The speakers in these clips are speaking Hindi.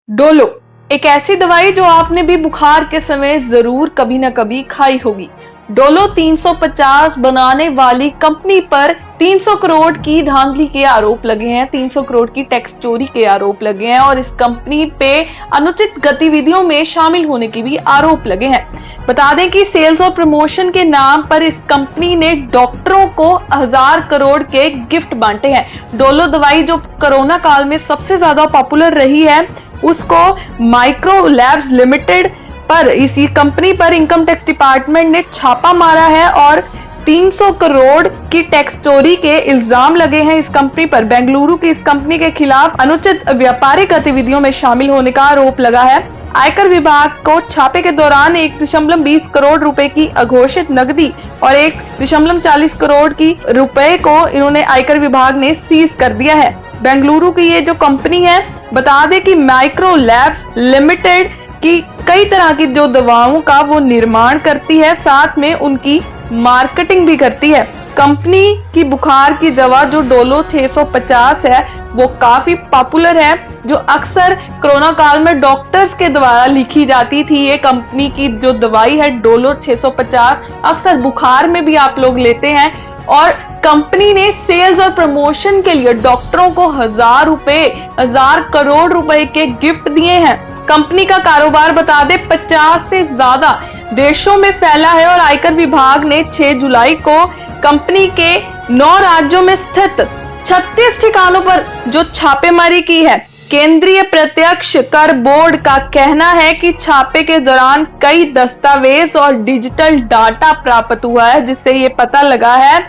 डोलो एक ऐसी दवाई जो आपने भी बुखार के समय जरूर कभी ना कभी खाई होगी। डोलो 350 बनाने वाली कंपनी पर 300 करोड़ की धांधली के आरोप लगे हैं, 300 करोड़ की टैक्स चोरी के आरोप लगे हैं और इस कंपनी पे अनुचित गतिविधियों में शामिल होने के भी आरोप लगे हैं। बता दें कि सेल्स और प्रमोशन के नाम पर इस कंपनी ने डॉक्टरों को 1000 करोड़ के गिफ्ट बांटे हैं। डोलो दवाई जो कोरोना काल में सबसे ज्यादा पॉपुलर रही है, उसको माइक्रो लैब्स लिमिटेड पर इसी कंपनी पर इनकम टैक्स डिपार्टमेंट ने छापा मारा है और 300 करोड़ की टैक्स चोरी के इल्जाम लगे हैं इस कंपनी पर। बेंगलुरु की इस कंपनी के खिलाफ अनुचित व्यापारिक गतिविधियों में शामिल होने का आरोप लगा है। आयकर विभाग को छापे के दौरान 1.20 करोड़ रुपए की अघोषित नकदी और 1.40 करोड़ की रुपए को इन्होंने आयकर विभाग ने सीज कर दिया है। बेंगलुरु की ये जो कंपनी है, बता दें कि माइक्रो लैब्स लिमिटेड की कई तरह की जो दवाओं का वो निर्माण करती है, साथ में उनकी मार्केटिंग भी करती है। कंपनी की बुखार की दवा जो डोलो 650 है वो काफी पॉपुलर है, जो अक्सर कोरोना काल में डॉक्टर्स के द्वारा लिखी जाती थी। ये कंपनी की जो दवाई है डोलो 650 अक्सर बुखार में भी आप लोग लेते हैं और कंपनी ने सेल्स और प्रमोशन के लिए डॉक्टरों को 1000 करोड़ रुपए के गिफ्ट दिए हैं। कंपनी का कारोबार बता दे 50 से ज्यादा देशों में फैला है और आयकर विभाग ने 6 जुलाई को कंपनी के 9 राज्यों में स्थित 36 ठिकानों पर जो छापेमारी की है। केंद्रीय प्रत्यक्ष कर बोर्ड का कहना है कि छापे के दौरान कई दस्तावेज और डिजिटल डाटा प्राप्त हुआ है, जिससे ये पता लगा है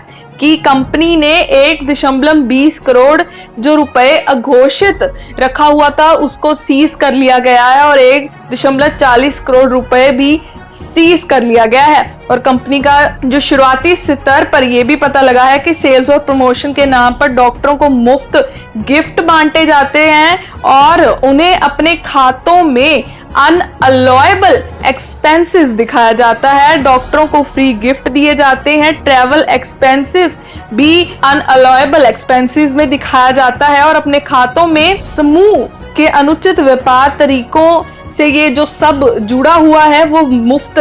कि कंपनी ने 1.20 करोड़ जो रुपए अघोषित रखा हुआ था उसको सीज कर लिया गया है और 1.40 करोड़ रुपए भी सीज कर लिया गया है। और कंपनी का जो शुरुआती स्तर पर यह भी पता लगा है कि सेल्स और प्रमोशन के नाम पर डॉक्टरों को मुफ्त गिफ्ट बांटे जाते हैं और उन्हें अपने खातों में अनअलॉयबल एक्सपेंसेस दिखाया जाता है। डॉक्टरों को फ्री गिफ्ट दिए जाते हैं, ट्रैवल एक्सपेंसेस भी अनअलॉयबल एक्सपेंसेस में दिखाया जाता है और अपने खातों में समूह के अनुचित व्यापार तरीकों से ये जो सब जुड़ा हुआ है वो मुफ्त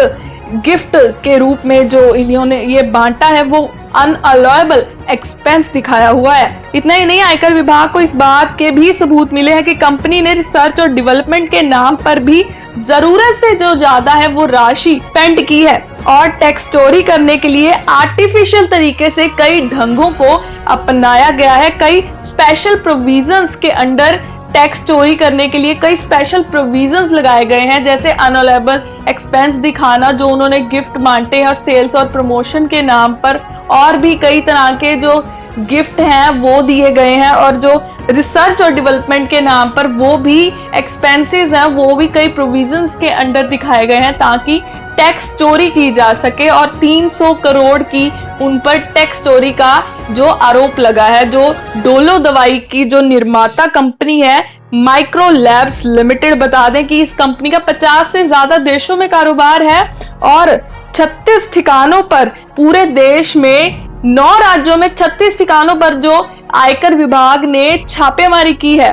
गिफ्ट के रूप में जो इन्होंने ये बांटा है वो अनअलॉयबल एक्सपेंस दिखाया हुआ है। इतना ही नहीं, आयकर विभाग को इस बात के भी सबूत मिले हैं कि कंपनी ने रिसर्च और डेवलपमेंट के नाम पर भी जरूरत से जो ज्यादा है वो राशि स्पेंड की है और टैक्स चोरी करने के लिए आर्टिफिशियल तरीके से कई ढंगों को अपनाया गया है। कई स्पेशल प्रोविजंस के अंडर टैक्स चोरी करने के लिए कई स्पेशल प्रोविजंस लगाए गए हैं, जैसे अनअलॉयबल एक्सपेंस दिखाना जो उन्होंने गिफ्ट बांटे हैं और सेल्स और प्रमोशन के नाम पर और भी कई तरह के जो गिफ्ट हैं वो दिए गए हैं और जो रिसर्च और डेवलपमेंट के नाम पर वो भी एक्सपेंसेस हैं वो भी कई प्रोविजंस के अंडर दिखाए गए हैं ताकि टैक्स चोरी की जा सके और 300 करोड़ की उन पर टैक्स चोरी का जो आरोप लगा है। जो डोलो दवाई की जो निर्माता कंपनी है माइक्रो लैब्स लिमिटेड, बता दें कि इस कंपनी का 50 से ज्यादा देशों में कारोबार है और 36 ठिकानों पर पूरे देश में 9 राज्यों में 36 ठिकानों पर जो आयकर विभाग ने छापेमारी की है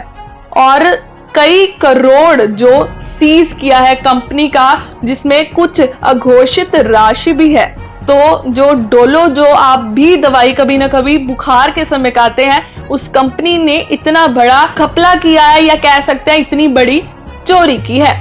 और कई करोड़ जो सीज किया है कंपनी का, जिसमें कुछ अघोषित राशि भी है। तो जो डोलो जो आप भी दवाई कभी ना कभी बुखार के समय खाते हैं, उस कंपनी ने इतना बड़ा घपला किया है या कह सकते हैं इतनी बड़ी चोरी की है।